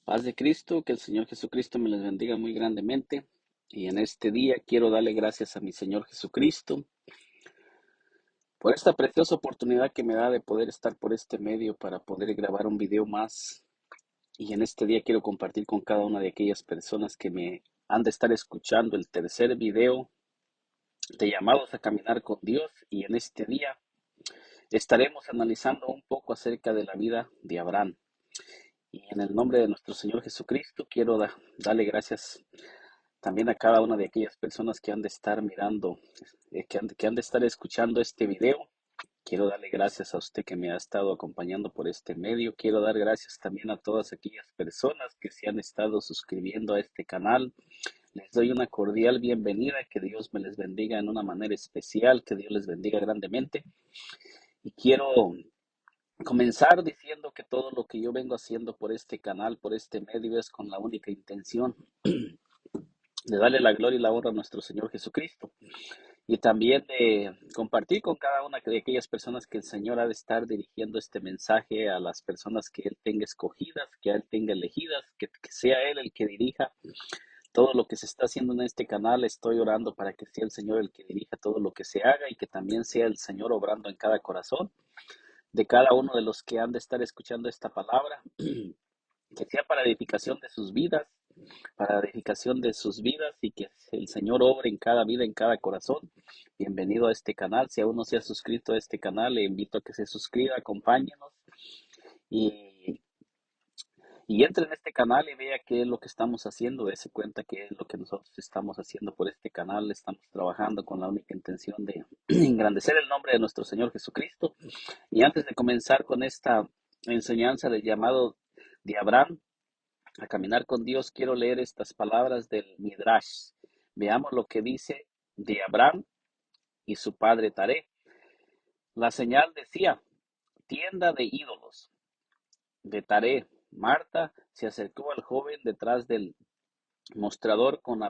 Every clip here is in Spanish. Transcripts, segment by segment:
Paz de Cristo, que el Señor Jesucristo me les bendiga muy grandemente. Y en este día quiero darle gracias a mi Señor Jesucristo por esta preciosa oportunidad que me da de poder estar por este medio para poder grabar un video más. Y en este día quiero compartir con cada una de aquellas personas que me han de estar escuchando el tercer video de llamados a caminar con Dios. Y en este día estaremos analizando un poco acerca de la vida de Abraham. Y en el nombre de nuestro Señor Jesucristo quiero darle gracias también a cada una de aquellas personas que han de estar mirando, que han de estar escuchando este video. Quiero darle gracias a usted que me ha estado acompañando por este medio. Quiero dar gracias también a todas aquellas personas que se han estado suscribiendo a este canal. Les doy una cordial bienvenida. Que Dios me les bendiga en una manera especial. Que Dios les bendiga grandemente. Y quiero comenzar diciendo que todo lo que yo vengo haciendo por este canal, por este medio, es con la única intención de darle la gloria y la honra a nuestro Señor Jesucristo. Y también de compartir con cada una de aquellas personas que el Señor ha de estar dirigiendo este mensaje a las personas que Él tenga escogidas, que Él tenga elegidas, que sea Él el que dirija todo lo que se está haciendo en este canal. Estoy orando para que sea el Señor el que dirija todo lo que se haga y que también sea el Señor obrando en cada corazón de cada uno de los que han de estar escuchando esta palabra, que sea para edificación de sus vidas, para edificación de sus vidas y que el Señor obre en cada vida, en cada corazón. Bienvenido a este canal. Si aún no se ha suscrito a este canal, le invito a que se suscriba, acompáñenos y, y entre en este canal y vea qué es lo que estamos haciendo, dése cuenta qué es lo que nosotros estamos haciendo por este canal. Estamos trabajando con la única intención de engrandecer el nombre de nuestro Señor Jesucristo. Y antes de comenzar con esta enseñanza del llamado de Abraham a caminar con Dios, quiero leer estas palabras del Midrash. Veamos lo que dice de Abraham y su padre Taré. La señal decía, tienda de ídolos. De Taré, Marta se acercó al joven detrás del mostrador con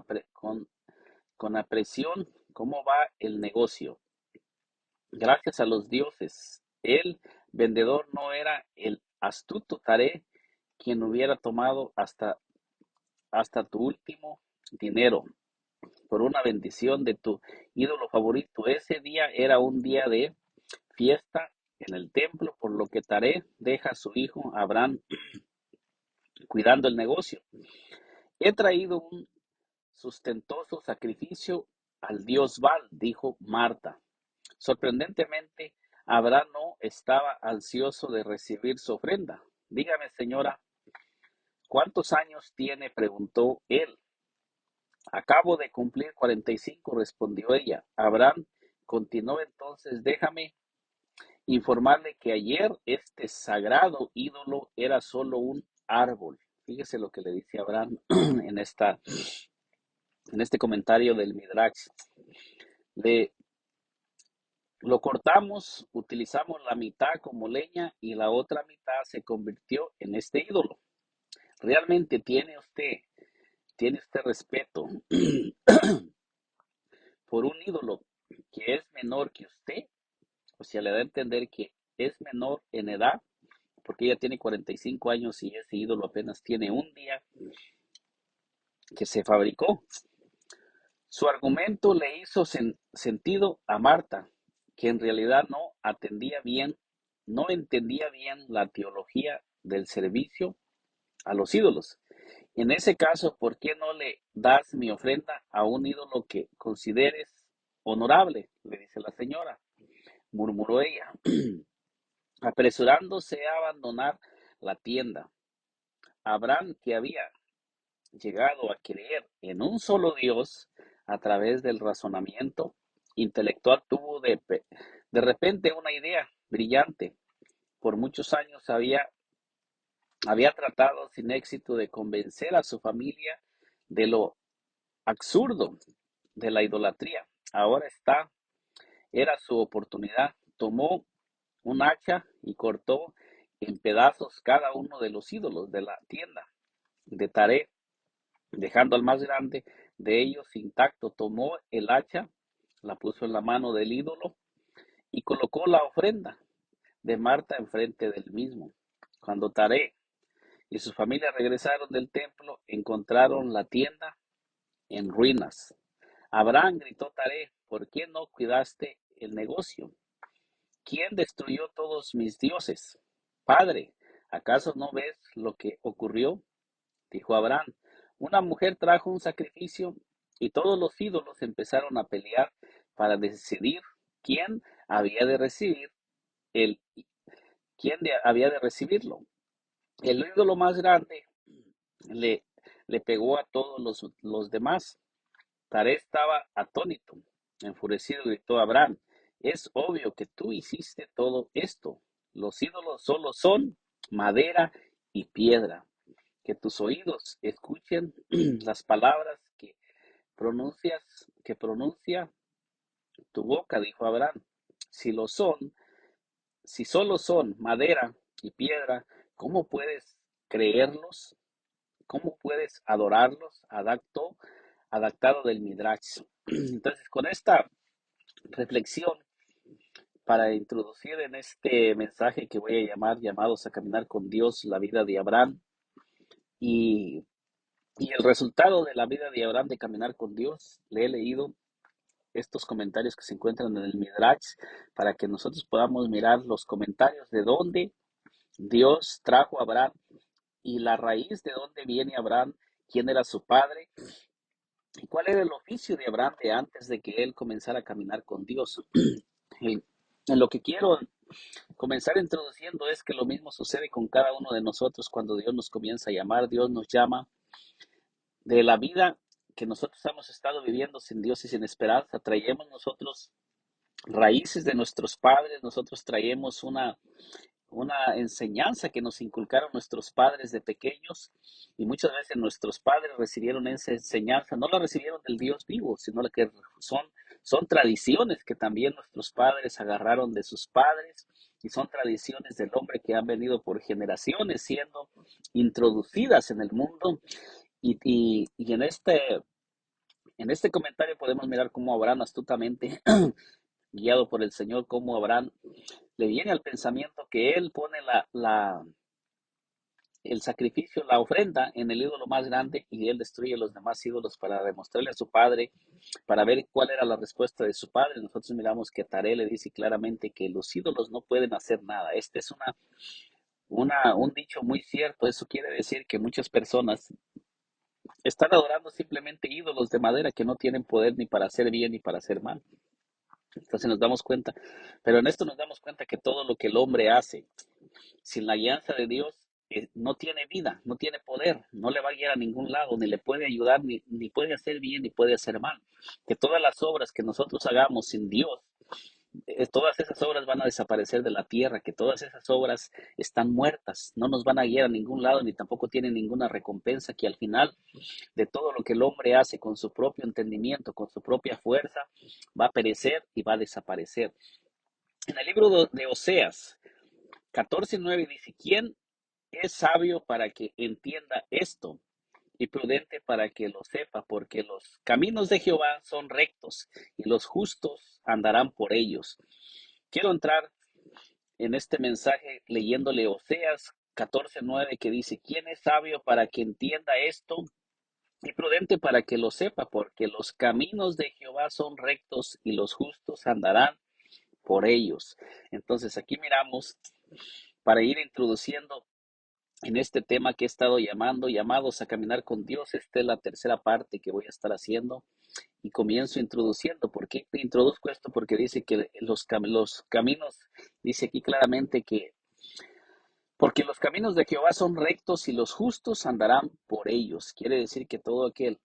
apresión. ¿Cómo va el negocio? Gracias a los dioses. El vendedor no era el astuto Taré, quien hubiera tomado hasta tu último dinero por una bendición de tu ídolo favorito. Ese día era un día de fiesta en el templo, por lo que Taré deja a su hijo Abraham cuidando el negocio. He traído un sustentoso sacrificio al dios Baal, dijo Marta. Sorprendentemente, Abraham no estaba ansioso de recibir su ofrenda. Dígame, señora, ¿cuántos años tiene? Preguntó él. Acabo de cumplir 45, respondió ella. Abraham continuó entonces, déjame informarle que ayer este sagrado ídolo era solo un árbol. Fíjese lo que le dice Abraham en este comentario del Midrash. Le, lo cortamos, utilizamos la mitad como leña y la otra mitad se convirtió en este ídolo. Realmente tiene usted respeto por un ídolo que es menor que usted. O sea, le da a entender que es menor en edad, porque ella tiene 45 años y ese ídolo apenas tiene un día que se fabricó. Su argumento le hizo sentido a Marta, que en realidad no entendía bien la teología del servicio a los ídolos. En ese caso, ¿por qué no le das mi ofrenda a un ídolo que consideres honorable? Le dice la señora, murmuró ella, apresurándose a abandonar la tienda. Abraham, que había llegado a creer en un solo Dios a través del razonamiento intelectual, tuvo de repente una idea brillante. Por muchos años había tratado sin éxito de convencer a su familia de lo absurdo de la idolatría. Ahora era su oportunidad. Tomó un hacha y cortó en pedazos cada uno de los ídolos de la tienda de Taré, dejando al más grande de ellos intacto. Tomó el hacha, la puso en la mano del ídolo y colocó la ofrenda de Marta enfrente del mismo. Cuando Taré y su familia regresaron del templo, encontraron la tienda en ruinas. Abraham gritó Taré, ¿por qué no cuidaste el negocio? ¿Quién destruyó todos mis dioses? Padre, ¿acaso no ves lo que ocurrió? Dijo Abraham. Una mujer trajo un sacrificio y todos los ídolos empezaron a pelear para decidir quién había de recibir el había de recibirlo. El ídolo más grande le, le pegó a todos los demás. Taré estaba atónito. Enfurecido gritó a Abraham, es obvio que tú hiciste todo esto. Los ídolos solo son madera y piedra. Que tus oídos escuchen las palabras que pronuncia tu boca, dijo Abraham. Si lo son, si solo son madera y piedra, ¿cómo puedes creerlos? ¿Cómo puedes adorarlos? Adaptado del Midrash. Entonces, con esta reflexión, para introducir en este mensaje que voy a llamar llamados a caminar con Dios, la vida de Abraham y, y el resultado de la vida de Abraham de caminar con Dios, le he leído estos comentarios que se encuentran en el Midrash para que nosotros podamos mirar los comentarios de dónde Dios trajo a Abraham y la raíz de dónde viene Abraham, quién era su padre y cuál era el oficio de Abraham de antes de que él comenzara a caminar con Dios. En lo que quiero comenzar introduciendo es que lo mismo sucede con cada uno de nosotros cuando Dios nos comienza a llamar, Dios nos llama de la vida que nosotros hemos estado viviendo sin Dios y sin esperanza, traemos nosotros raíces de nuestros padres, nosotros traemos una enseñanza que nos inculcaron nuestros padres de pequeños y muchas veces nuestros padres recibieron esa enseñanza, no la recibieron del Dios vivo, sino la que son tradiciones que también nuestros padres agarraron de sus padres y son tradiciones del hombre que han venido por generaciones siendo introducidas en el mundo y en este comentario podemos mirar cómo Abraham astutamente guiado por el Señor, cómo Abraham le viene al pensamiento que él pone el sacrificio, la ofrenda en el ídolo más grande y él destruye los demás ídolos para demostrarle a su padre, para ver cuál era la respuesta de su padre. Nosotros miramos que Taré le dice claramente que los ídolos no pueden hacer nada. Este es un dicho muy cierto. Eso quiere decir que muchas personas están adorando simplemente ídolos de madera que no tienen poder ni para hacer bien ni para hacer mal. Entonces nos damos cuenta, pero en esto nos damos cuenta que todo lo que el hombre hace sin la guianza de Dios no tiene vida, no tiene poder, no le va a guiar a ningún lado, ni le puede ayudar, ni puede hacer bien, ni puede hacer mal. Que todas las obras que nosotros hagamos sin Dios, todas esas obras van a desaparecer de la tierra, que todas esas obras están muertas, no nos van a guiar a ningún lado, ni tampoco tienen ninguna recompensa, que al final de todo lo que el hombre hace con su propio entendimiento, con su propia fuerza, va a perecer y va a desaparecer. En el libro de Oseas 14:9 dice, ¿quién es sabio para que entienda esto y prudente para que lo sepa? Porque los caminos de Jehová son rectos y los justos andarán por ellos. Quiero entrar en este mensaje leyéndole Oseas 14:9 que dice, ¿quién es sabio para que entienda esto y prudente para que lo sepa? Porque los caminos de Jehová son rectos y los justos andarán por ellos. Entonces aquí miramos, para ir introduciendo en este tema que he estado llamados a caminar con Dios. Esta es la tercera parte que voy a estar haciendo y comienzo introduciendo. ¿Por qué introduzco esto? Porque dice que los caminos, dice aquí claramente que, porque los caminos de Jehová son rectos y los justos andarán por ellos. Quiere decir que todo aquel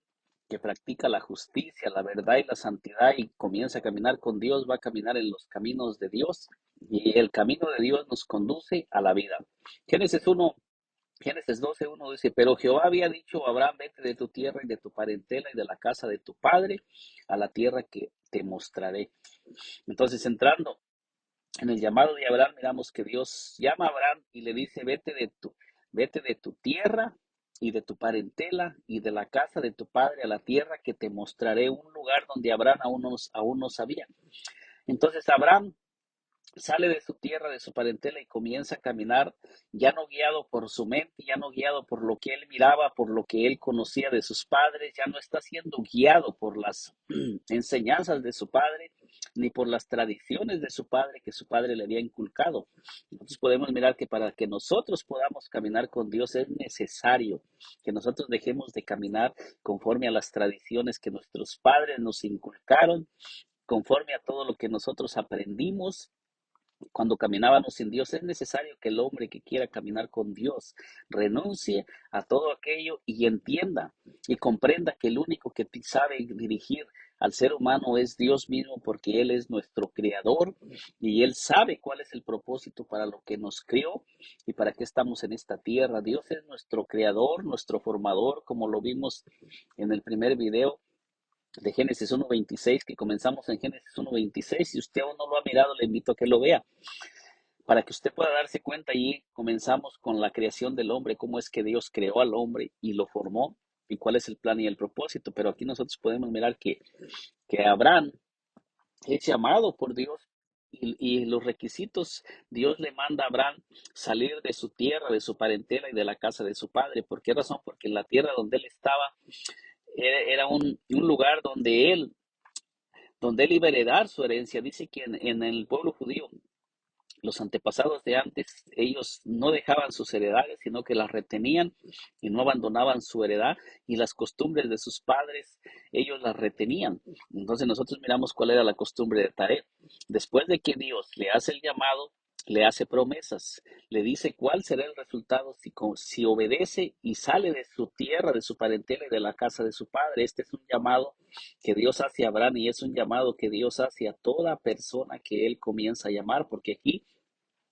que practica la justicia, la verdad y la santidad y comienza a caminar con Dios, va a caminar en los caminos de Dios y el camino de Dios nos conduce a la vida. Génesis 12:1 dice, pero Jehová había dicho a Abraham, vete de tu tierra y de tu parentela y de la casa de tu padre a la tierra que te mostraré. Entonces, entrando en el llamado de Abraham, miramos que Dios llama a Abraham y le dice, vete de tu tierra y de tu parentela y de la casa de tu padre a la tierra que te mostraré, un lugar donde Abraham aún no sabía. Entonces, Abraham sale de su tierra, de su parentela y comienza a caminar, ya no guiado por su mente, ya no guiado por lo que él miraba, por lo que él conocía de sus padres, ya no está siendo guiado por las enseñanzas de su padre, ni por las tradiciones de su padre que su padre le había inculcado. Entonces podemos mirar que para que nosotros podamos caminar con Dios es necesario que nosotros dejemos de caminar conforme a las tradiciones que nuestros padres nos inculcaron, conforme a todo lo que nosotros aprendimos cuando caminábamos sin Dios. Es necesario que el hombre que quiera caminar con Dios renuncie a todo aquello y entienda y comprenda que el único que sabe dirigir al ser humano es Dios mismo, porque Él es nuestro creador y Él sabe cuál es el propósito para lo que nos creó y para qué estamos en esta tierra. Dios es nuestro creador, nuestro formador, como lo vimos en el primer video de Génesis 1.26, que comenzamos en Génesis 1.26. Si usted aún no lo ha mirado, le invito a que lo vea para que usted pueda darse cuenta. Y comenzamos con la creación del hombre, cómo es que Dios creó al hombre y lo formó y cuál es el plan y el propósito. Pero aquí nosotros podemos mirar que Abraham es llamado por Dios y los requisitos. Dios le manda a Abraham salir de su tierra, de su parentela y de la casa de su padre. ¿Por qué razón? Porque la tierra donde él estaba era un lugar donde él iba a heredar su herencia. Dice que en el pueblo judío, los antepasados de antes, ellos no dejaban sus heredades, sino que las retenían y no abandonaban su heredad, y las costumbres de sus padres, ellos las retenían. Entonces nosotros miramos cuál era la costumbre de Taré. Después de que Dios le hace el llamado, le hace promesas, le dice cuál será el resultado si obedece y sale de su tierra, de su parentela y de la casa de su padre. Este es un llamado que Dios hace a Abraham y es un llamado que Dios hace a toda persona que Él comienza a llamar, porque aquí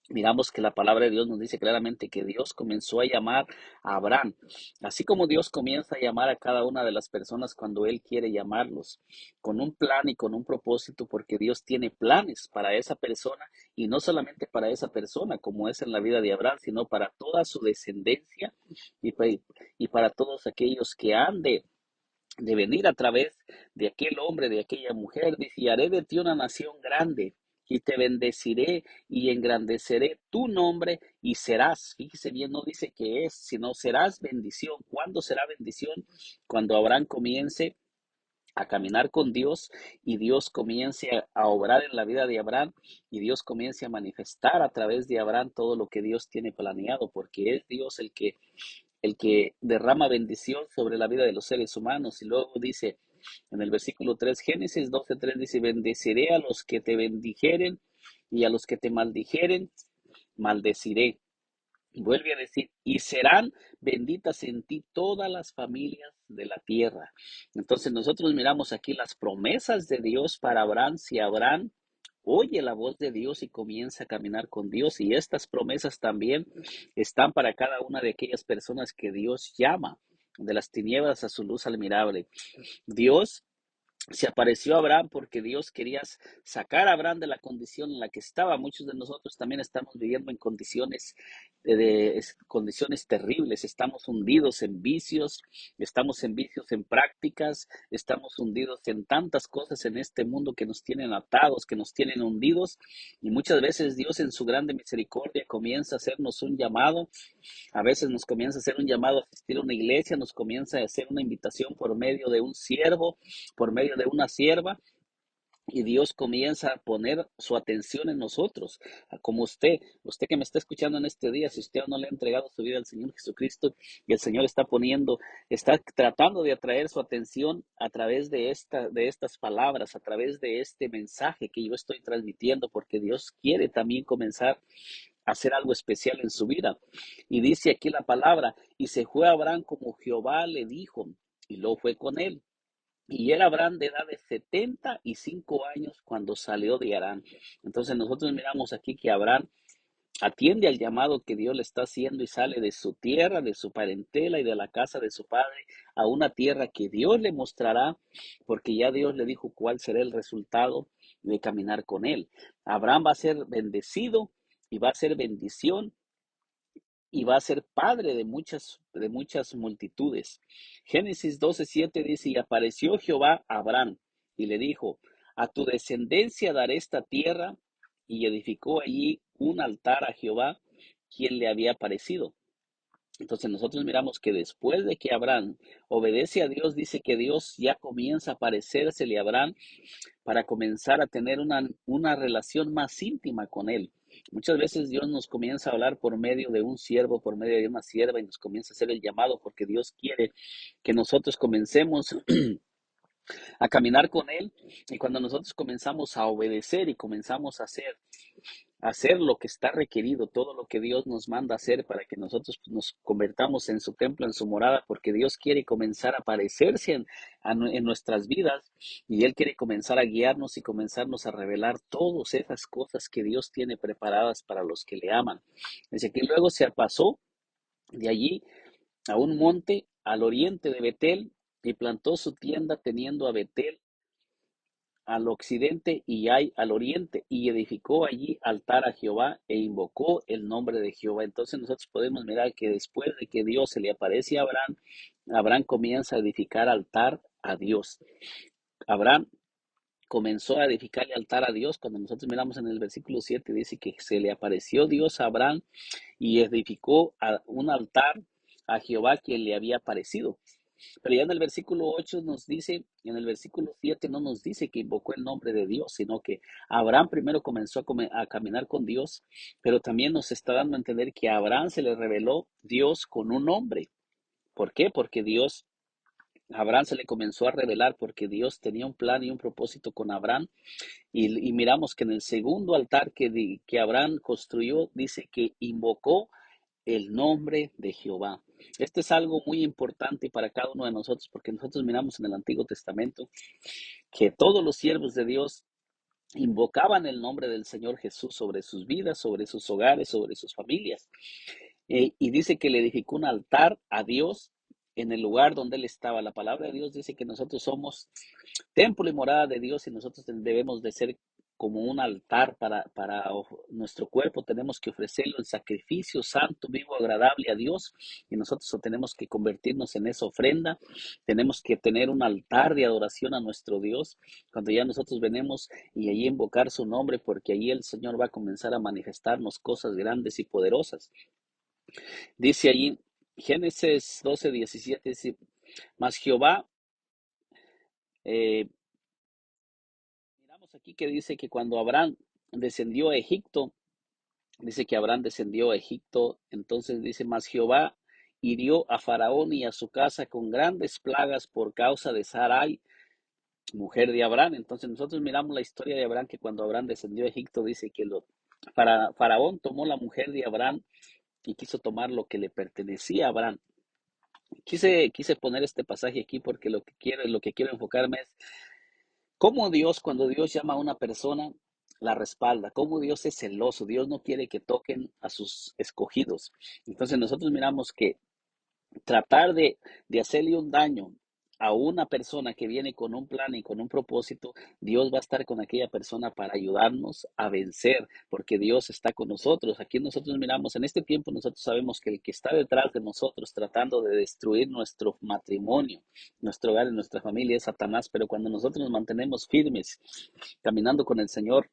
miramos que la palabra de Dios nos dice claramente que Dios comenzó a llamar a Abraham, así como Dios comienza a llamar a cada una de las personas cuando Él quiere llamarlos, con un plan y con un propósito, porque Dios tiene planes para esa persona, y no solamente para esa persona, como es en la vida de Abraham, sino para toda su descendencia y para todos aquellos que han de venir a través de aquel hombre, de aquella mujer. Dice: y haré de ti una nación grande, y te bendeciré y engrandeceré tu nombre, y serás, fíjese bien, no dice que es, sino serás bendición. ¿Cuándo será bendición? Cuando Abraham comience a caminar con Dios y Dios comience a obrar en la vida de Abraham, y Dios comience a manifestar a través de Abraham todo lo que Dios tiene planeado, porque es Dios el que derrama bendición sobre la vida de los seres humanos. Y luego dice en el versículo 3, Génesis 12:3, dice: bendeciré a los que te bendijeren, y a los que te maldijeren, maldeciré. Y vuelve a decir: y serán benditas en ti todas las familias de la tierra. Entonces nosotros miramos aquí las promesas de Dios para Abraham, si Abraham oye la voz de Dios y comienza a caminar con Dios. Y estas promesas también están para cada una de aquellas personas que Dios llama de las tinieblas a su luz admirable. Dios se apareció a Abraham porque Dios quería sacar a Abraham de la condición en la que estaba. Muchos de nosotros también estamos viviendo en condiciones condiciones terribles. Estamos hundidos en vicios, en prácticas, estamos hundidos en tantas cosas en este mundo que nos tienen atados, que nos tienen hundidos. Y muchas veces Dios, en su grande misericordia, comienza a hacernos un llamado. A veces nos comienza a hacer un llamado a asistir a una iglesia, nos comienza a hacer una invitación por medio de un siervo, por medio de una sierva, y Dios comienza a poner su atención en nosotros, como usted que me está escuchando en este día. Si usted no le ha entregado su vida al Señor Jesucristo, y el Señor está tratando de atraer su atención a través de estas palabras, a través de este mensaje que yo estoy transmitiendo, porque Dios quiere también comenzar hacer algo especial en su vida. Y dice aquí la palabra: y se fue Abraham como Jehová le dijo, y lo fue con él. Y era Abraham de edad de 75 años cuando salió de Harán. Entonces nosotros miramos aquí que Abraham atiende al llamado que Dios le está haciendo y sale de su tierra, de su parentela y de la casa de su padre, a una tierra que Dios le mostrará, porque ya Dios le dijo cuál será el resultado de caminar con él. Abraham va a ser bendecido y va a ser bendición, y va a ser padre de muchas multitudes. Génesis 12:7 dice: y apareció Jehová a Abraham y le dijo: a tu descendencia daré esta tierra. y edificó allí un altar a Jehová, quien le había aparecido. Entonces nosotros miramos que después de que Abraham obedece a Dios, dice que Dios ya comienza a aparecérsele a Abraham para comenzar a tener una relación más íntima con él. Muchas veces Dios nos comienza a hablar por medio de un siervo, por medio de una sierva, y nos comienza a hacer el llamado porque Dios quiere que nosotros comencemos a caminar con Él. Y cuando nosotros comenzamos a obedecer y comenzamos a hacer lo que está requerido, todo lo que Dios nos manda hacer para que nosotros nos convertamos en su templo, en su morada, porque Dios quiere comenzar a aparecerse en nuestras vidas y Él quiere comenzar a guiarnos y comenzarnos a revelar todas esas cosas que Dios tiene preparadas para los que le aman. Dice que luego se pasó de allí a un monte al oriente de Betel y plantó su tienda teniendo a Betel al occidente y Ai al oriente, y edificó allí altar a Jehová e invocó el nombre de Jehová. Entonces nosotros podemos mirar que después de que Dios se le aparece a Abraham, Abraham comienza a edificar altar a Dios. Abraham comenzó a edificarle altar a Dios. Cuando nosotros miramos en el versículo 7, dice que se le apareció Dios a Abraham y edificó un altar a Jehová quien le había aparecido. Pero ya en el versículo 8 nos dice, en el versículo 7 no nos dice que invocó el nombre de Dios, sino que Abraham primero comenzó a caminar con Dios, pero también nos está dando a entender que a Abraham se le reveló Dios con un nombre. ¿Por qué? Porque a Abraham se le comenzó a revelar porque Dios tenía un plan y un propósito con Abraham. Y miramos que en el segundo altar que Abraham construyó, dice que invocó el nombre de Jehová. Este es algo muy importante para cada uno de nosotros porque nosotros miramos en el Antiguo Testamento que todos los siervos de Dios invocaban el nombre del Señor Jesús sobre sus vidas, sobre sus hogares, sobre sus familias. Y dice que le edificó un altar a Dios en el lugar donde él estaba. La palabra de Dios dice que nosotros somos templo y morada de Dios y nosotros debemos de ser como un altar para nuestro cuerpo. Tenemos que ofrecerlo en sacrificio santo, vivo, agradable a Dios y nosotros tenemos que convertirnos en esa ofrenda. Tenemos que tener un altar de adoración a nuestro Dios cuando ya nosotros venemos y allí invocar su nombre porque allí el Señor va a comenzar a manifestarnos cosas grandes y poderosas. Dice allí Génesis 12:17, dice, mas Jehová, miramos aquí que dice que cuando Abraham descendió a Egipto, dice que Abraham descendió a Egipto, entonces dice, mas Jehová hirió a Faraón y a su casa con grandes plagas por causa de Sarai, mujer de Abraham. Entonces nosotros miramos la historia de Abraham, que cuando Abraham descendió a Egipto, dice que Faraón tomó la mujer de Abraham y quiso tomar lo que le pertenecía a Abraham. Quise poner este pasaje aquí porque lo que quiero enfocarme es cómo Dios, cuando Dios llama a una persona, la respalda, cómo Dios es celoso, Dios no quiere que toquen a sus escogidos. Entonces nosotros miramos que tratar de hacerle un daño a una persona que viene con un plan y con un propósito, Dios va a estar con aquella persona para ayudarnos a vencer, porque Dios está con nosotros. Aquí nosotros miramos, en este tiempo nosotros sabemos que el que está detrás de nosotros tratando de destruir nuestro matrimonio, nuestro hogar y nuestra familia es Satanás, pero cuando nosotros nos mantenemos firmes, caminando con el Señor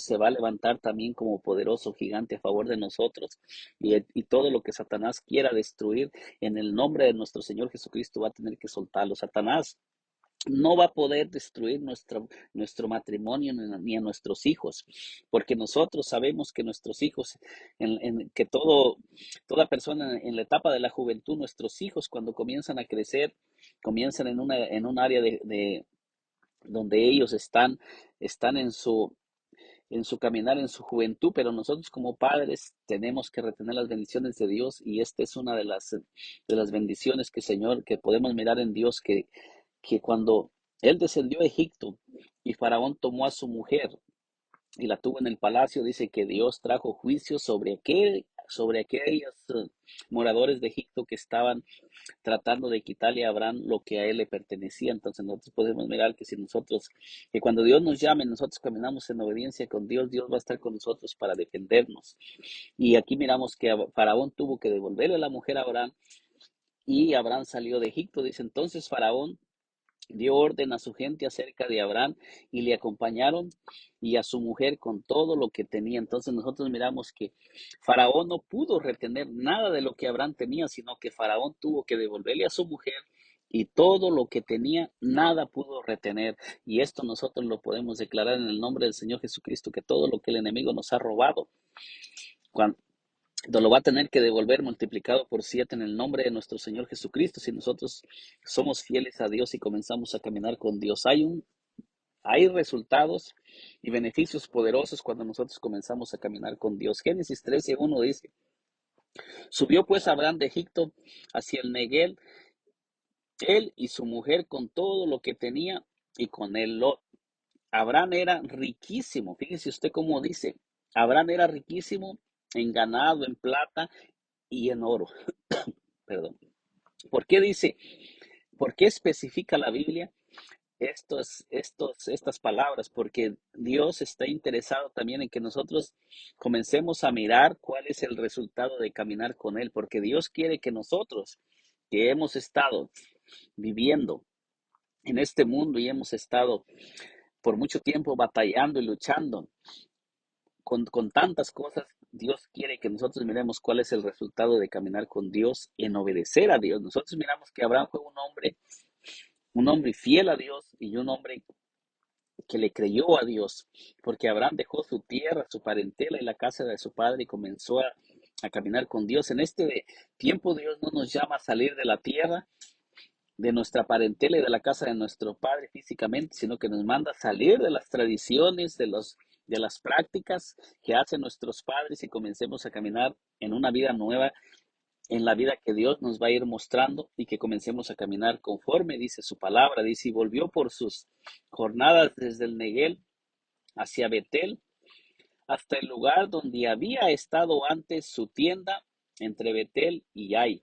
se va a levantar también como poderoso gigante a favor de nosotros y todo lo que Satanás quiera destruir en el nombre de nuestro Señor Jesucristo va a tener que soltarlo. Satanás no va a poder destruir nuestro matrimonio ni a nuestros hijos, porque nosotros sabemos que nuestros hijos, que toda persona en la etapa de la juventud, nuestros hijos cuando comienzan a crecer, comienzan en un área de donde ellos están en su caminar, en su juventud, pero nosotros como padres tenemos que retener las bendiciones de Dios y esta es una de las bendiciones que podemos mirar en Dios, que cuando Él descendió a Egipto y Faraón tomó a su mujer y la tuvo en el palacio, dice que Dios trajo juicio sobre aquellos moradores de Egipto que estaban tratando de quitarle a Abraham lo que a él le pertenecía. Entonces nosotros podemos mirar que cuando Dios nos llame, nosotros caminamos en obediencia con Dios, Dios va a estar con nosotros para defendernos. Y aquí miramos que Faraón tuvo que devolverle a la mujer a Abraham y Abraham salió de Egipto. Dice entonces Faraón dio orden a su gente acerca de Abraham y le acompañaron y a su mujer con todo lo que tenía. Entonces nosotros miramos que Faraón no pudo retener nada de lo que Abraham tenía, sino que Faraón tuvo que devolverle a su mujer y todo lo que tenía, nada pudo retener. Y esto nosotros lo podemos declarar en el nombre del Señor Jesucristo, que todo lo que el enemigo nos ha robado, cuando, lo va a tener que devolver multiplicado por 7 en el nombre de nuestro Señor Jesucristo. Si nosotros somos fieles a Dios y comenzamos a caminar con Dios, hay resultados y beneficios poderosos cuando nosotros comenzamos a caminar con Dios. Génesis 13:1 dice: subió pues Abraham de Egipto hacia el Neguel, él y su mujer con todo lo que tenía, y con él Lot. Abraham era riquísimo. Fíjese usted cómo dice: Abraham era riquísimo en ganado, en plata y en oro. Perdón. ¿Por qué dice? ¿Por qué especifica la Biblia estas palabras? Porque Dios está interesado también en que nosotros comencemos a mirar cuál es el resultado de caminar con Él, porque Dios quiere que nosotros, que hemos estado viviendo en este mundo y hemos estado por mucho tiempo batallando y luchando con tantas cosas, Dios quiere que nosotros miremos cuál es el resultado de caminar con Dios en obedecer a Dios. Nosotros miramos que Abraham fue un hombre fiel a Dios y un hombre que le creyó a Dios, porque Abraham dejó su tierra, su parentela y la casa de su padre y comenzó a caminar con Dios. En este tiempo Dios no nos llama a salir de la tierra, de nuestra parentela y de la casa de nuestro padre físicamente, sino que nos manda a salir de las tradiciones, de las prácticas que hacen nuestros padres y comencemos a caminar en una vida nueva, en la vida que Dios nos va a ir mostrando y que comencemos a caminar conforme dice su palabra. Dice: y volvió por sus jornadas desde el Neguel hacia Betel, hasta el lugar donde había estado antes su tienda entre Betel y Ai,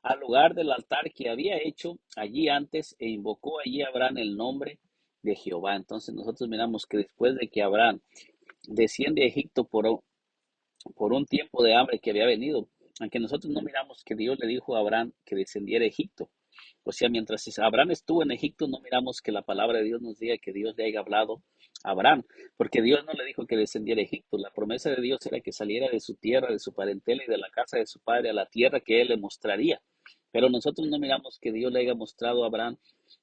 al lugar del altar que había hecho allí antes, e invocó allí a Abraham el nombre de Jehová. Entonces nosotros miramos que después de que Abraham desciende a Egipto por un tiempo de hambre que había venido, aunque nosotros no miramos que Dios le dijo a Abraham que descendiera a Egipto. O sea, mientras Abraham estuvo en Egipto, no miramos que la palabra de Dios nos diga que Dios le haya hablado a Abraham, porque Dios no le dijo que descendiera a Egipto. La promesa de Dios era que saliera de su tierra, de su parentela y de la casa de su padre a la tierra que él le mostraría. Pero nosotros no miramos que Dios le haya mostrado a Abraham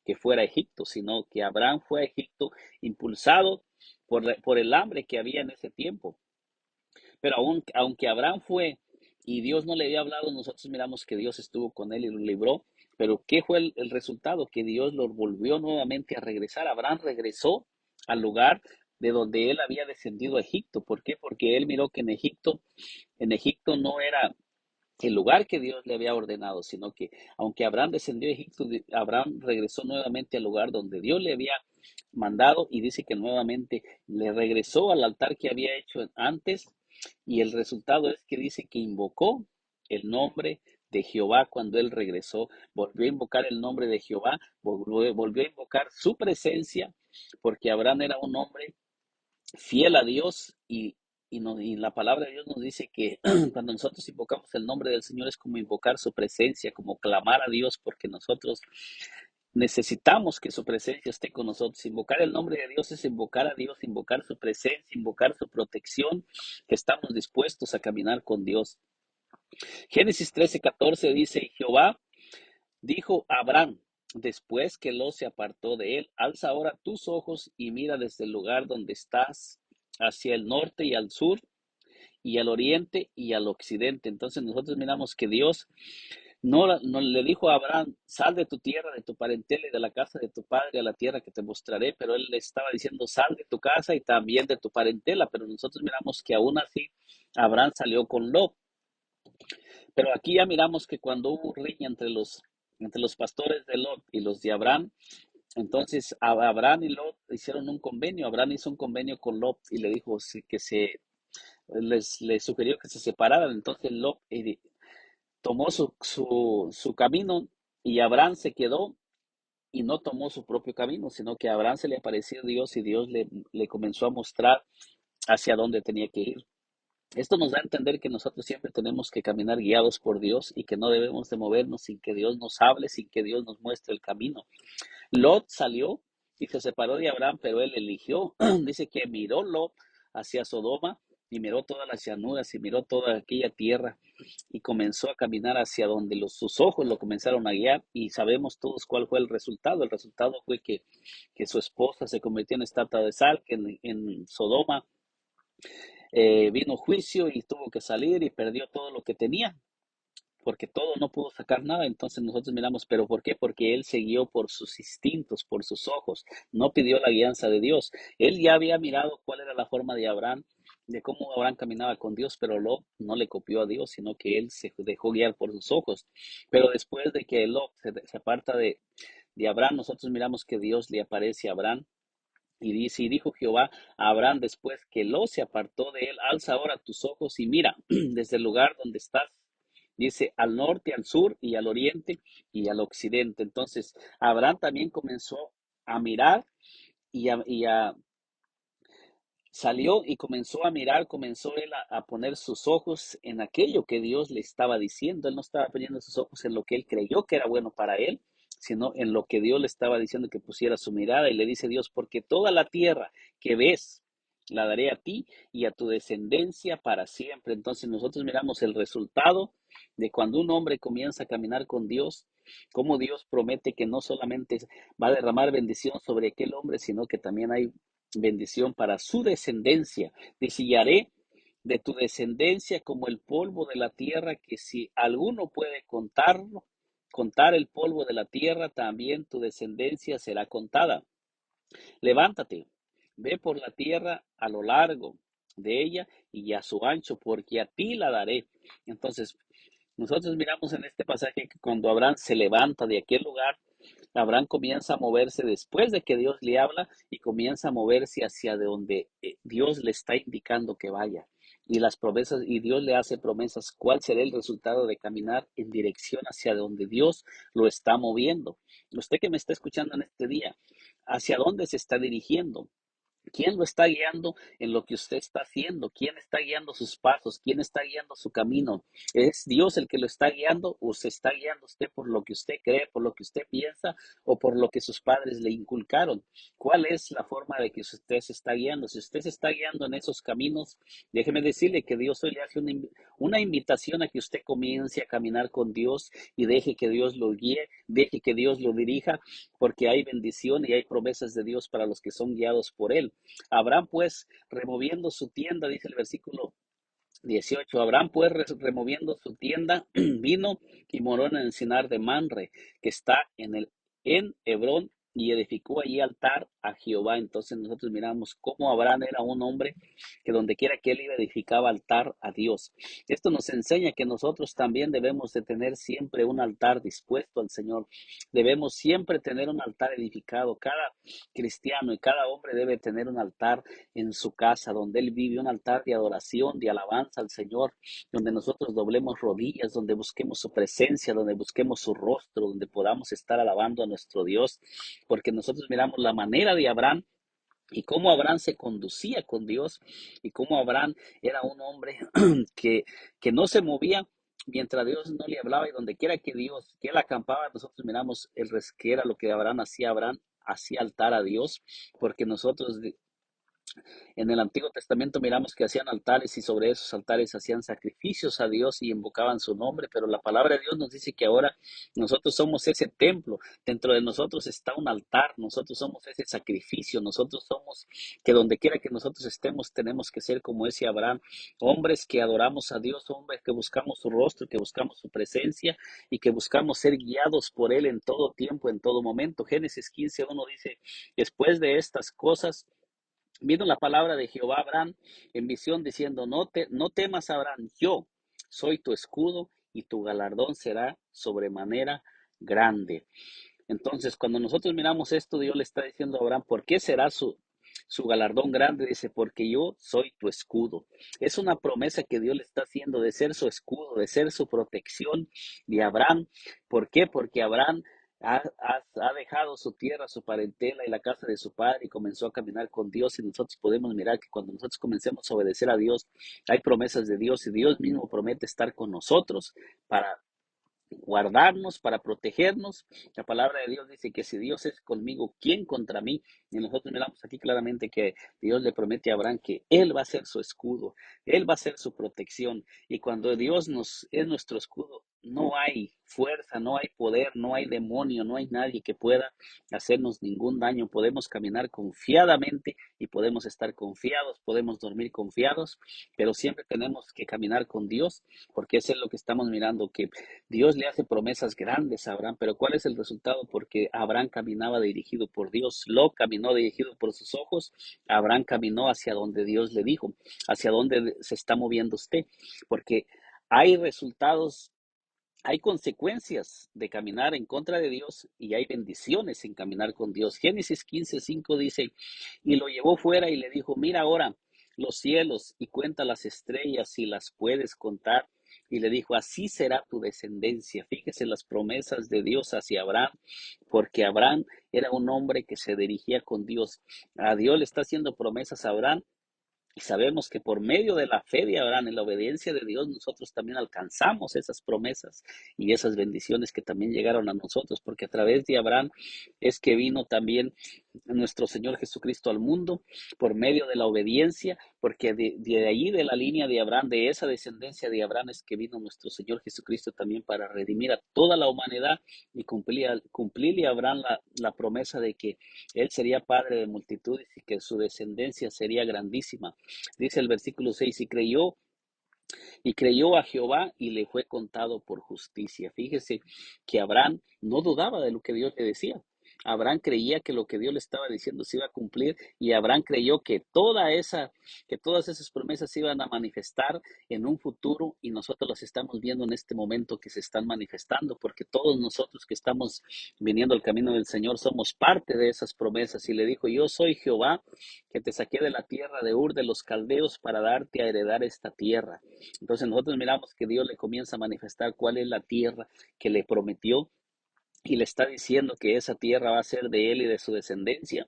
que fuera a Egipto, sino que Abraham fue a Egipto impulsado por el hambre que había en ese tiempo. Pero aunque Abraham fue y Dios no le había hablado, nosotros miramos que Dios estuvo con él y lo libró. Pero ¿qué fue el resultado? Que Dios lo volvió nuevamente a regresar. Abraham regresó al lugar de donde él había descendido a Egipto. ¿Por qué? Porque él miró que en Egipto no era el lugar que Dios le había ordenado, sino que aunque Abraham descendió a Egipto, Abraham regresó nuevamente al lugar donde Dios le había mandado, y dice que nuevamente le regresó al altar que había hecho antes, y el resultado es que dice que invocó el nombre de Jehová cuando él regresó, volvió a invocar el nombre de Jehová, volvió a invocar su presencia, porque Abraham era un hombre fiel a Dios y la palabra de Dios nos dice que cuando nosotros invocamos el nombre del Señor es como invocar su presencia, como clamar a Dios, porque nosotros necesitamos que su presencia esté con nosotros. Invocar el nombre de Dios es invocar a Dios, invocar su presencia, invocar su protección, que estamos dispuestos a caminar con Dios. Génesis 13:14 dice: Jehová dijo a Abraham, después que Lot se apartó de él: alza ahora tus ojos y mira desde el lugar donde estás hacia el norte y al sur y al oriente y al occidente. Entonces nosotros miramos que Dios no le dijo a Abraham: sal de tu tierra, de tu parentela y de la casa de tu padre a la tierra que te mostraré, pero él le estaba diciendo: sal de tu casa y también de tu parentela. Pero nosotros miramos que aún así Abraham salió con Lot. Pero aquí ya miramos que cuando hubo riña entre los pastores de Lot y los de Abraham, entonces Abraham y Lot hicieron un convenio. Abraham hizo un convenio con Lot y le dijo que les sugirió que se separaran. Entonces Lot tomó su camino y Abraham se quedó y no tomó su propio camino, sino que a Abraham se le apareció Dios y Dios le comenzó a mostrar hacia dónde tenía que ir. Esto nos da a entender que nosotros siempre tenemos que caminar guiados por Dios y que no debemos de movernos sin que Dios nos hable, sin que Dios nos muestre el camino. Lot salió y se separó de Abraham, pero él eligió. Dice que miró Lot hacia Sodoma y miró todas las llanuras y miró toda aquella tierra y comenzó a caminar hacia donde sus ojos lo comenzaron a guiar y sabemos todos cuál fue el resultado. El resultado fue que su esposa se convirtió en estatua de sal, que en Sodoma vino juicio y tuvo que salir y perdió todo lo que tenía, porque todo no pudo sacar nada. Entonces nosotros miramos, ¿pero por qué? Porque él se guió por sus instintos, por sus ojos, no pidió la guianza de Dios. Él ya había mirado cuál era la forma de Abraham, de cómo Abraham caminaba con Dios, pero Lot no le copió a Dios, sino que él se dejó guiar por sus ojos. Pero después de que Lot se aparta de Abraham, nosotros miramos que Dios le aparece a Abraham y dice, y dijo Jehová a Abraham después que Lot se apartó de él, alza ahora tus ojos y mira desde el lugar donde estás. Dice al norte, al sur y al oriente y al occidente. Entonces, Abraham también comenzó a mirar y a salió y comenzó a mirar, comenzó él a poner sus ojos en aquello que Dios le estaba diciendo. Él no estaba poniendo sus ojos en lo que él creyó que era bueno para él, sino en lo que Dios le estaba diciendo que pusiera su mirada. Y le dice Dios, porque toda la tierra que ves, la daré a ti y a tu descendencia para siempre. Entonces nosotros miramos el resultado de cuando un hombre comienza a caminar con Dios, cómo Dios promete que no solamente va a derramar bendición sobre aquel hombre, sino que también hay bendición para su descendencia. Dice, y haré de tu descendencia como el polvo de la tierra, que si alguno puede contarlo, contar el polvo de la tierra, también tu descendencia será contada. Levántate, ve por la tierra a lo largo de ella y a su ancho, porque a ti la daré. Entonces, nosotros miramos en este pasaje que cuando Abraham se levanta de aquel lugar, Abraham comienza a moverse después de que Dios le habla y comienza a moverse hacia donde Dios le está indicando que vaya. Y las promesas, y Dios le hace promesas, ¿cuál será el resultado de caminar en dirección hacia donde Dios lo está moviendo? Usted que me está escuchando en este día, ¿hacia dónde se está dirigiendo? ¿Quién lo está guiando en lo que usted está haciendo? ¿Quién está guiando sus pasos? ¿Quién está guiando su camino? ¿Es Dios el que lo está guiando o se está guiando usted por lo que usted cree, por lo que usted piensa o por lo que sus padres le inculcaron? ¿Cuál es la forma de que usted se está guiando? Si usted se está guiando en esos caminos, déjeme decirle que Dios hoy le hace una invitación a que usted comience a caminar con Dios y deje que Dios lo guíe, deje que Dios lo dirija, porque hay bendición y hay promesas de Dios para los que son guiados por Él. Abraham pues removiendo su tienda, dice el versículo 18, Abraham pues removiendo su tienda, vino y moró en el encinar de Manre, que está en Hebrón, y edificó allí altar a Jehová. Entonces nosotros miramos cómo Abraham era un hombre que donde quiera que él iba edificaba altar a Dios. Esto nos enseña que nosotros también debemos de tener siempre un altar dispuesto al Señor. Debemos siempre tener un altar edificado. Cada cristiano y cada hombre debe tener un altar en su casa, donde Él vive, un altar de adoración, de alabanza al Señor, donde nosotros doblemos rodillas, donde busquemos su presencia, donde busquemos su rostro, donde podamos estar alabando a nuestro Dios, porque nosotros miramos la manera de Abraham y cómo Abraham se conducía con Dios y cómo Abraham era un hombre que, que no se movía mientras Dios no le hablaba y donde quiera que él acampaba, nosotros miramos que era lo que Abraham hacía altar a Dios, porque nosotros en el Antiguo Testamento miramos que hacían altares y sobre esos altares hacían sacrificios a Dios y invocaban su nombre, pero la palabra de Dios nos dice que ahora nosotros somos ese templo, dentro de nosotros está un altar, nosotros somos ese sacrificio, nosotros somos que donde quiera que nosotros estemos tenemos que ser como ese Abraham, hombres que adoramos a Dios, hombres que buscamos su rostro, que buscamos su presencia y que buscamos ser guiados por Él en todo tiempo, en todo momento. Génesis 15:1 dice, después de estas cosas, vino la palabra de Jehová a Abraham en visión diciendo, no temas, Abraham, yo soy tu escudo y tu galardón será sobremanera grande. Entonces, cuando nosotros miramos esto, Dios le está diciendo a Abraham, ¿por qué será su galardón grande? Dice, porque yo soy tu escudo. Es una promesa que Dios le está haciendo de ser su escudo, de ser su protección de Abraham. ¿Por qué? Porque Abraham ha dejado su tierra, su parentela y la casa de su padre y comenzó a caminar con Dios. Y nosotros podemos mirar que cuando nosotros comencemos a obedecer a Dios, hay promesas de Dios y Dios mismo promete estar con nosotros para guardarnos, para protegernos. La palabra de Dios dice que si Dios es conmigo, ¿quién contra mí? Y nosotros miramos aquí claramente que Dios le promete a Abraham que Él va a ser su escudo, Él va a ser su protección. Y cuando Dios nos es nuestro escudo, no hay fuerza, no hay poder, no hay demonio, no hay nadie que pueda hacernos ningún daño. Podemos caminar confiadamente y podemos estar confiados, podemos dormir confiados, pero siempre tenemos que caminar con Dios, porque eso es lo que estamos mirando, que Dios le hace promesas grandes a Abraham, pero ¿cuál es el resultado? Porque Abraham caminaba dirigido por Dios, Lot caminó dirigido por sus ojos, Abraham caminó hacia donde Dios le dijo, hacia donde se está moviendo usted, porque hay resultados, hay consecuencias de caminar en contra de Dios y hay bendiciones en caminar con Dios. Génesis 15:5 dice, y lo llevó fuera y le dijo, mira ahora los cielos y cuenta las estrellas si las puedes contar. Y le dijo, así será tu descendencia. Fíjese las promesas de Dios hacia Abraham, porque Abraham era un hombre que se dirigía con Dios. A Dios le está haciendo promesas a Abraham y sabemos que por medio de la fe de Abraham, en la obediencia de Dios, nosotros también alcanzamos esas promesas y esas bendiciones que también llegaron a nosotros, porque a través de Abraham es que vino también nuestro Señor Jesucristo al mundo, por medio de la obediencia, porque de ahí, de la línea de Abraham, de esa descendencia de Abraham, es que vino nuestro Señor Jesucristo también para redimir a toda la humanidad y cumplirle a Abraham la promesa de que él sería padre de multitudes y que su descendencia sería grandísima. Dice el versículo 6, y creyó a Jehová y le fue contado por justicia. Fíjese que Abraham no dudaba de lo que Dios le decía. Abraham creía que lo que Dios le estaba diciendo se iba a cumplir y Abraham creyó que todas esas promesas se iban a manifestar en un futuro y nosotros las estamos viendo en este momento que se están manifestando porque todos nosotros que estamos viniendo al camino del Señor somos parte de esas promesas y le dijo, yo soy Jehová que te saqué de la tierra de Ur de los Caldeos para darte a heredar esta tierra. Entonces nosotros miramos que Dios le comienza a manifestar cuál es la tierra que le prometió y le está diciendo que esa tierra va a ser de él y de su descendencia.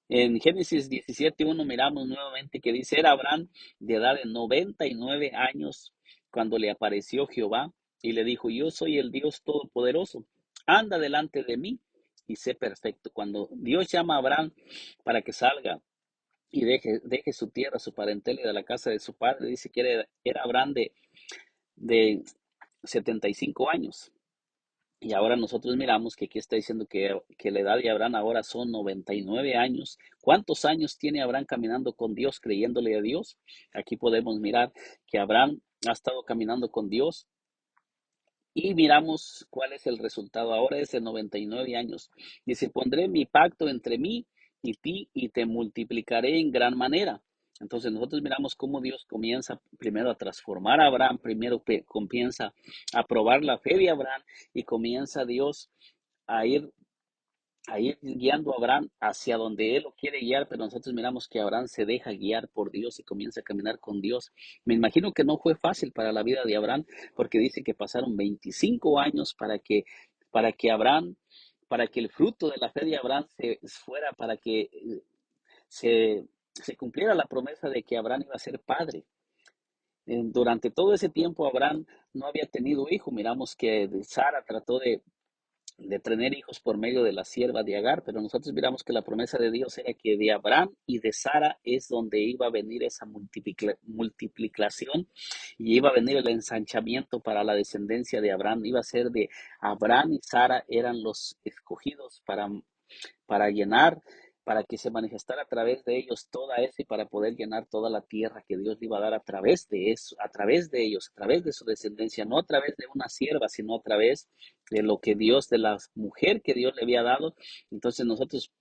En Génesis 17:1 miramos nuevamente que dice, era Abraham de edad de 99 años cuando le apareció Jehová y le dijo, yo soy el Dios Todopoderoso, anda delante de mí y sé perfecto. Cuando Dios llama a Abraham para que salga y deje su tierra, su parentela y de la casa de su padre, dice que era Abraham de 75 años. Y ahora nosotros miramos que aquí está diciendo que la edad de Abraham ahora son 99 años. ¿Cuántos años tiene Abraham caminando con Dios, creyéndole a Dios? Aquí podemos mirar que Abraham ha estado caminando con Dios y miramos cuál es el resultado. Ahora es de 99 años. Dice, pondré mi pacto entre mí y ti y te multiplicaré en gran manera. Entonces nosotros miramos cómo Dios comienza primero a transformar a Abraham, primero comienza a probar la fe de Abraham y comienza Dios a ir guiando a Abraham hacia donde él lo quiere guiar, pero nosotros miramos que Abraham se deja guiar por Dios y comienza a caminar con Dios. Me imagino que no fue fácil para la vida de Abraham, porque dice que pasaron 25 años para que Abraham, para que el fruto de la fe de Abraham se fuera, para que se cumpliera la promesa de que Abraham iba a ser padre. Durante todo ese tiempo Abraham no había tenido hijo. Miramos que Sara trató de tener hijos por medio de la sierva de Agar, pero nosotros miramos que la promesa de Dios era que de Abraham y de Sara es donde iba a venir esa multiplicación y iba a venir el ensanchamiento para la descendencia de Abraham. Iba a ser de Abraham y Sara eran los escogidos para llenar, para que se manifestara a través de ellos toda esa y para poder llenar toda la tierra que Dios le iba a dar a través de eso, a través de ellos, a través de su descendencia, no a través de una sierva, sino a través de lo que Dios, de la mujer que Dios le había dado. Entonces nosotros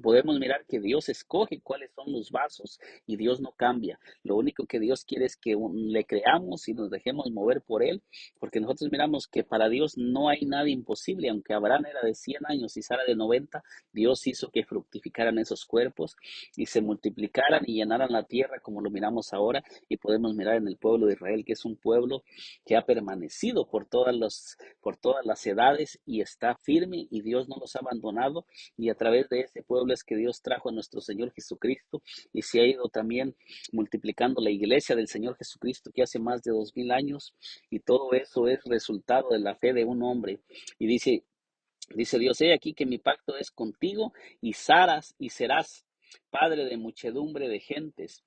podemos mirar que Dios escoge cuáles son los vasos y Dios no cambia. Lo único que Dios quiere es que le creamos y nos dejemos mover por Él, porque nosotros miramos que para Dios no hay nada imposible. Aunque Abraham era de 100 años y Sara de 90, Dios hizo que fructificaran esos cuerpos y se multiplicaran y llenaran la tierra como lo miramos ahora. Y podemos mirar en el pueblo de Israel, que es un pueblo que ha permanecido por todas las edades y está firme y Dios no los ha abandonado y a través de ese pueblo pueblo es que Dios trajo a nuestro Señor Jesucristo y se ha ido también multiplicando la iglesia del Señor Jesucristo que hace más de 2000 años, y todo eso es resultado de la fe de un hombre. Y dice Dios: he aquí que mi pacto es contigo, y serás padre de muchedumbre de gentes,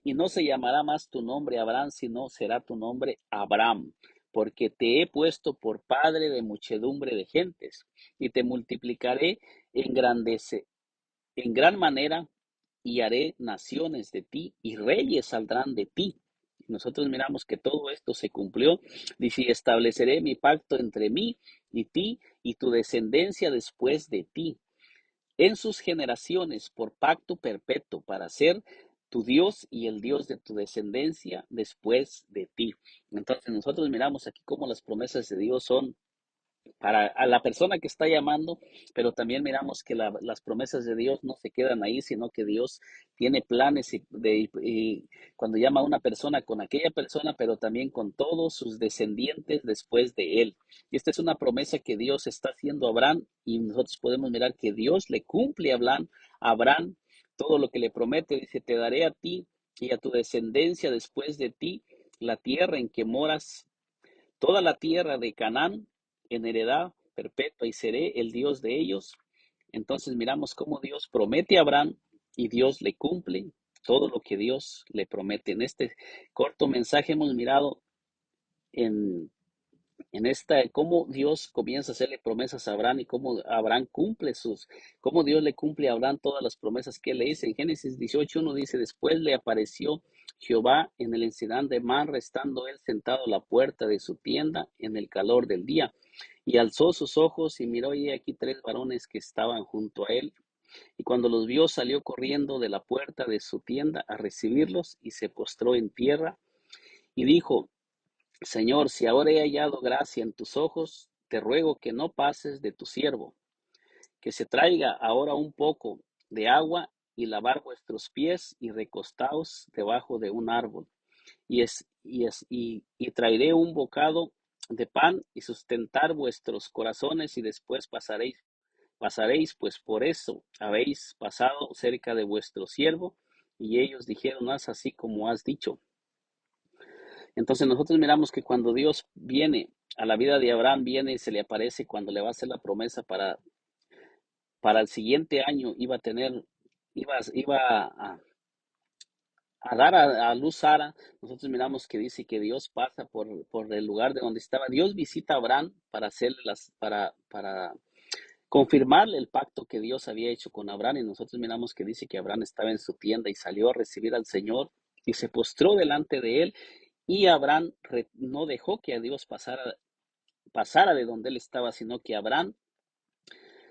y no se llamará más tu nombre Abraham, sino será tu nombre Abraham, porque te he puesto por padre de muchedumbre de gentes, y te multiplicaré en gran manera, y haré naciones de ti, y reyes saldrán de ti. Nosotros miramos que todo esto se cumplió. Dice: y estableceré mi pacto entre mí y ti y tu descendencia después de ti, en sus generaciones, por pacto perpetuo, para ser tu Dios y el Dios de tu descendencia después de ti. Entonces nosotros miramos aquí cómo las promesas de Dios son para a la persona que está llamando, pero también miramos que las promesas de Dios no se quedan ahí, sino que Dios tiene planes y cuando llama a una persona, con aquella persona, pero también con todos sus descendientes después de él. Y esta es una promesa que Dios está haciendo a Abraham, y nosotros podemos mirar que Dios le cumple a Abraham todo lo que le promete. Dice: te daré a ti y a tu descendencia después de ti la tierra en que moras, toda la tierra de Canaán, en heredad perpetua, y seré el Dios de ellos. Entonces miramos cómo Dios promete a Abraham y Dios le cumple todo lo que Dios le promete. En este corto mensaje hemos mirado en cómo Dios comienza a hacerle promesas a Abraham, y cómo Abraham cómo Dios le cumple a Abraham todas las promesas que él le hizo. En Génesis 18:1 dice: después le apareció Jehová en el encedán de Man, estando él sentado a la puerta de su tienda en el calor del día. Y alzó sus ojos y miró, y aquí 3 varones que estaban junto a él. Y cuando los vio, salió corriendo de la puerta de su tienda a recibirlos, y se postró en tierra y dijo: Señor, si ahora he hallado gracia en tus ojos, te ruego que no pases de tu siervo, que se traiga ahora un poco de agua, y lavar vuestros pies, y recostaos debajo de un árbol, y traeré un bocado de pan, y sustentar vuestros corazones, y después pasaréis, pues por eso habéis pasado cerca de vuestro siervo. Y ellos dijeron: haz así como has dicho. Entonces nosotros miramos que cuando Dios viene a la vida de Abraham, viene y se le aparece cuando le va a hacer la promesa para el siguiente año. Iba a dar a luz Sara. Nosotros miramos que dice que Dios pasa por el lugar de donde estaba. Dios visita a Abraham para hacerle para confirmarle el pacto que Dios había hecho con Abraham. Y nosotros miramos que dice que Abraham estaba en su tienda y salió a recibir al Señor y se postró delante de él. Y Abraham no dejó que a Dios pasara de donde él estaba, sino que Abraham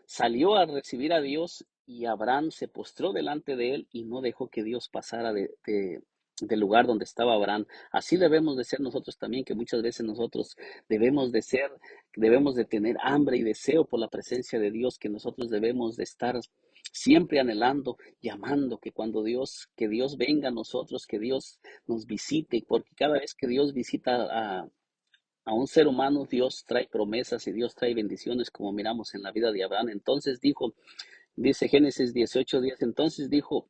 salió a recibir a Dios, y Abraham se postró delante de él y no dejó que Dios pasara del lugar donde estaba Abraham. Así debemos de ser nosotros también, que muchas veces nosotros debemos de tener hambre y deseo por la presencia de Dios, que nosotros debemos de estar siempre anhelando, llamando, que Dios venga a nosotros, que Dios nos visite, porque cada vez que Dios visita a un ser humano, Dios trae promesas y Dios trae bendiciones, como miramos en la vida de Abraham. Entonces dice Génesis 18:10, entonces dijo: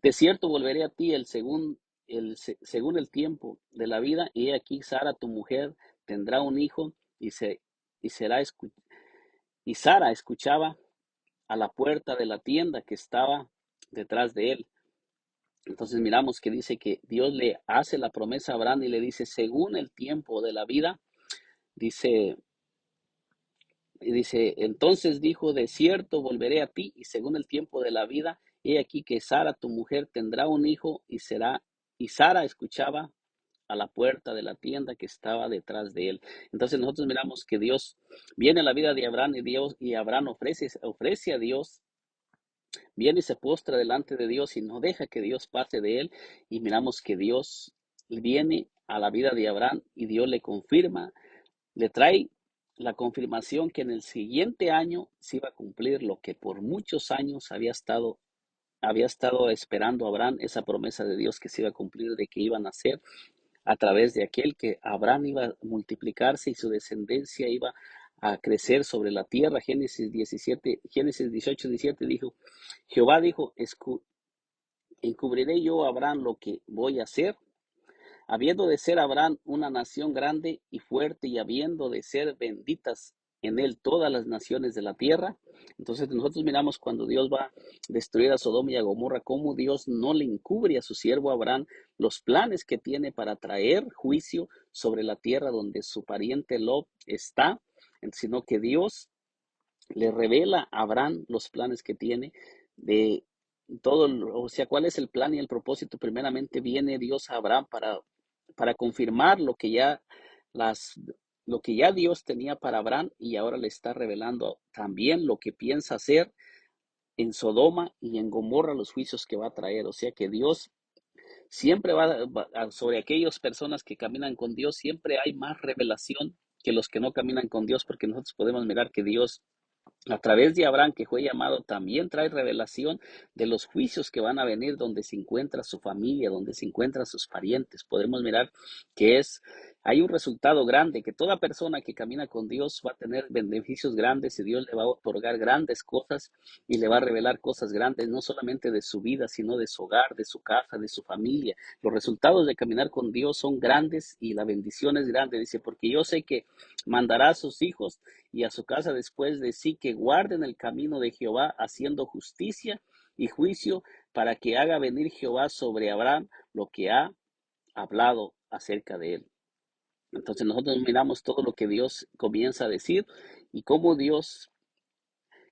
de cierto volveré a ti según el tiempo de la vida, y he aquí Sara tu mujer tendrá un hijo, y será y Sara escuchaba a la puerta de la tienda que estaba detrás de él. Entonces miramos que dice que Dios le hace la promesa a Abraham y le dice: según el tiempo de la vida, dice. Y dice: entonces dijo: de cierto volveré a ti, y según el tiempo de la vida, he aquí que Sara tu mujer tendrá un hijo, y Sara escuchaba a la puerta de la tienda que estaba detrás de él. Entonces nosotros miramos que Dios viene a la vida de Abraham, y Abraham ofrece a Dios, viene y se postra delante de Dios y no deja que Dios pase de él. Y miramos que Dios viene a la vida de Abraham y Dios le trae la confirmación que en el siguiente año se iba a cumplir lo que por muchos años había estado esperando Abraham, esa promesa de Dios que se iba a cumplir, de que iban a nacer a través de aquel, que Abraham iba a multiplicarse y su descendencia iba a crecer sobre la tierra. Génesis 18, 17 dijo, Jehová dijo, encubriré yo a Abraham lo que voy a hacer, habiendo de ser Abraham una nación grande y fuerte y habiendo de ser benditas en él todas las naciones de la tierra. Entonces nosotros miramos cuando Dios va a destruir a Sodoma y a Gomorra, cómo Dios no le encubre a su siervo Abraham los planes que tiene para traer juicio sobre la tierra donde su pariente Lot está, sino que Dios le revela a Abraham los planes que tiene de todo, o sea, cuál es el plan y el propósito. Primeramente viene Dios a Abraham para confirmar las, lo que ya Dios tenía para Abraham y ahora le está revelando también lo que piensa hacer en Sodoma y en Gomorra, los juicios que va a traer. O sea que Dios siempre sobre aquellas personas que caminan con Dios, siempre hay más revelación que los que no caminan con Dios, porque nosotros podemos mirar que Dios a través de Abraham, que fue llamado, también trae revelación de los juicios que van a venir donde se encuentra su familia, donde se encuentran sus parientes. Podemos mirar que hay un resultado grande, que toda persona que camina con Dios va a tener beneficios grandes y Dios le va a otorgar grandes cosas y le va a revelar cosas grandes, no solamente de su vida, sino de su hogar, de su casa, de su familia. Los resultados de caminar con Dios son grandes y la bendición es grande. Dice, porque yo sé que mandará a sus hijos y a su casa después de sí que guarden el camino de Jehová, haciendo justicia y juicio, para que haga venir Jehová sobre Abraham lo que ha hablado acerca de él. Entonces nosotros miramos todo lo que Dios comienza a decir y cómo Dios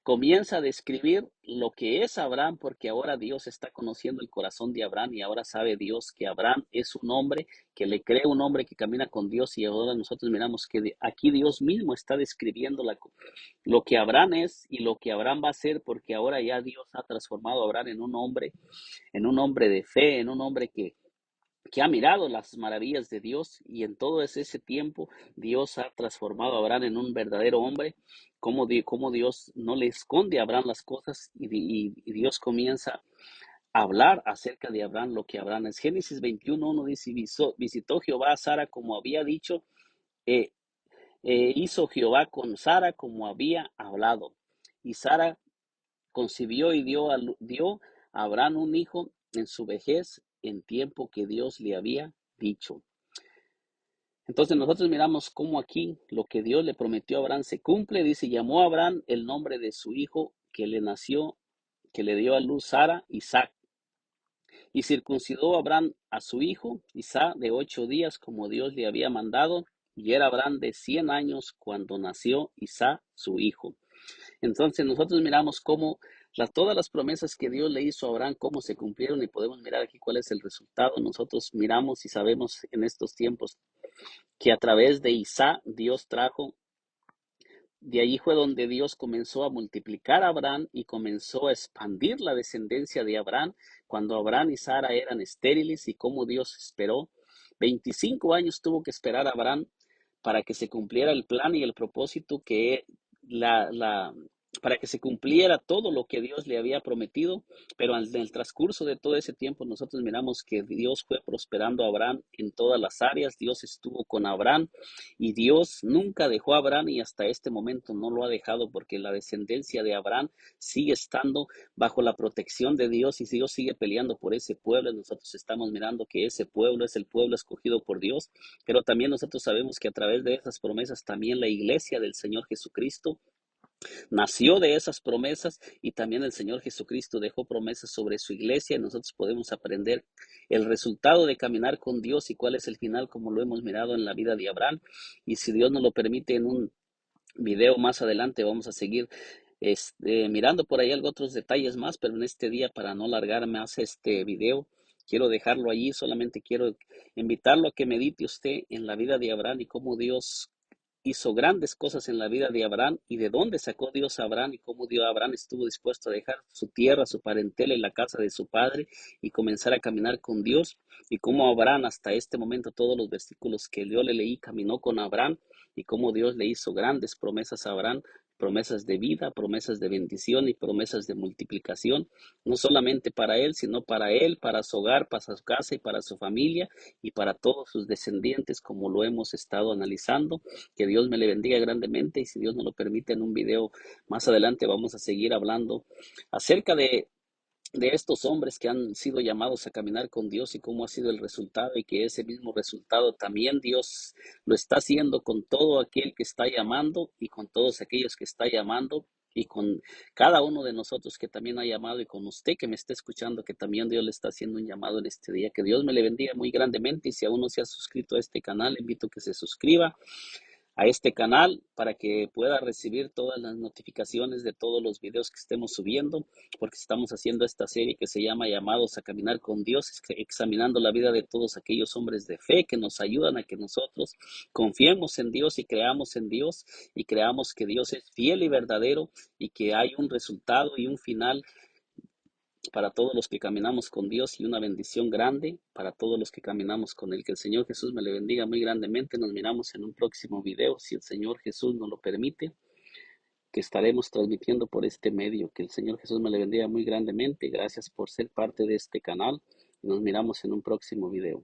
comienza a describir lo que es Abraham, porque ahora Dios está conociendo el corazón de Abraham y ahora sabe Dios que Abraham es un hombre que le cree, un hombre que camina con Dios, y ahora nosotros miramos que aquí Dios mismo está describiendo lo que Abraham es y lo que Abraham va a ser, porque ahora ya Dios ha transformado a Abraham en un hombre de fe, en un hombre que ha mirado las maravillas de Dios, y en todo ese tiempo Dios ha transformado a Abraham en un verdadero hombre. Como Dios no le esconde a Abraham las cosas y Dios comienza a hablar acerca de Abraham, lo que Abraham es. Génesis 21:1 dice, visitó Jehová a Sara como había dicho, eh, hizo Jehová con Sara como había hablado. Y Sara concibió y dio a Abraham un hijo en su vejez, en tiempo que Dios le había dicho. Entonces nosotros miramos cómo aquí lo que Dios le prometió a Abraham se cumple. Dice, llamó a Abraham el nombre de su hijo que le nació, que le dio a luz Sara, Isaac. Y circuncidó a Abraham a su hijo, Isaac, de 8 días, como Dios le había mandado. Y era Abraham de 100 años cuando nació Isaac, su hijo. Entonces nosotros miramos cómo todas las promesas que Dios le hizo a Abraham, cómo se cumplieron, y podemos mirar aquí cuál es el resultado. Nosotros miramos y sabemos en estos tiempos que a través de Isaac Dios trajo, de ahí fue donde Dios comenzó a multiplicar a Abraham y comenzó a expandir la descendencia de Abraham, cuando Abraham y Sara eran estériles, y cómo Dios esperó. 25 años tuvo que esperar a Abraham para que se cumpliera el plan y el propósito la, la, para que se cumpliera todo lo que Dios le había prometido. Pero en el transcurso de todo ese tiempo nosotros miramos que Dios fue prosperando a Abraham en todas las áreas. Dios estuvo con Abraham y Dios nunca dejó a Abraham, y hasta este momento no lo ha dejado, porque la descendencia de Abraham sigue estando bajo la protección de Dios, y Dios sigue peleando por ese pueblo. Nosotros estamos mirando que ese pueblo es el pueblo escogido por Dios, pero también nosotros sabemos que a través de esas promesas también la iglesia del Señor Jesucristo nació de esas promesas, y también el Señor Jesucristo dejó promesas sobre su iglesia, y nosotros podemos aprender el resultado de caminar con Dios y cuál es el final, como lo hemos mirado en la vida de Abraham. Y si Dios nos lo permite, en un video más adelante vamos a seguir mirando por ahí otros detalles más, pero en este día, para no alargar más este video, quiero dejarlo allí. Solamente quiero invitarlo a que medite usted en la vida de Abraham y cómo Dios hizo grandes cosas en la vida de Abraham, y de dónde sacó Dios a Abraham, y cómo Dios Abraham estuvo dispuesto a dejar su tierra, su parentela y la casa de su padre y comenzar a caminar con Dios, y cómo Abraham hasta este momento, todos los versículos que yo le leí, caminó con Abraham, y cómo Dios le hizo grandes promesas a Abraham, promesas de vida, promesas de bendición y promesas de multiplicación, no solamente para él, para su hogar, para su casa y para su familia y para todos sus descendientes, como lo hemos estado analizando. Que Dios me le bendiga grandemente, y si Dios nos lo permite, en un video más adelante vamos a seguir hablando acerca de estos hombres que han sido llamados a caminar con Dios y cómo ha sido el resultado, y que ese mismo resultado también Dios lo está haciendo con todo aquel que está llamando y con todos aquellos que está llamando, y con cada uno de nosotros que también ha llamado, y con usted que me está escuchando, que también Dios le está haciendo un llamado en este día. Que Dios me le bendiga muy grandemente, y si aún no se ha suscrito a este canal, le invito a que se suscriba a este canal para que pueda recibir todas las notificaciones de todos los videos que estemos subiendo, porque estamos haciendo esta serie que se llama Llamados a Caminar con Dios, examinando la vida de todos aquellos hombres de fe que nos ayudan a que nosotros confiemos en Dios y creamos en Dios, y creamos que Dios es fiel y verdadero, y que hay un resultado y un final para todos los que caminamos con Dios, y una bendición grande para todos los que caminamos con Él. Que el Señor Jesús me le bendiga muy grandemente. Nos miramos en un próximo video, si el Señor Jesús nos lo permite, que estaremos transmitiendo por este medio. Que el Señor Jesús me le bendiga muy grandemente. Gracias por ser parte de este canal. Nos miramos en un próximo video.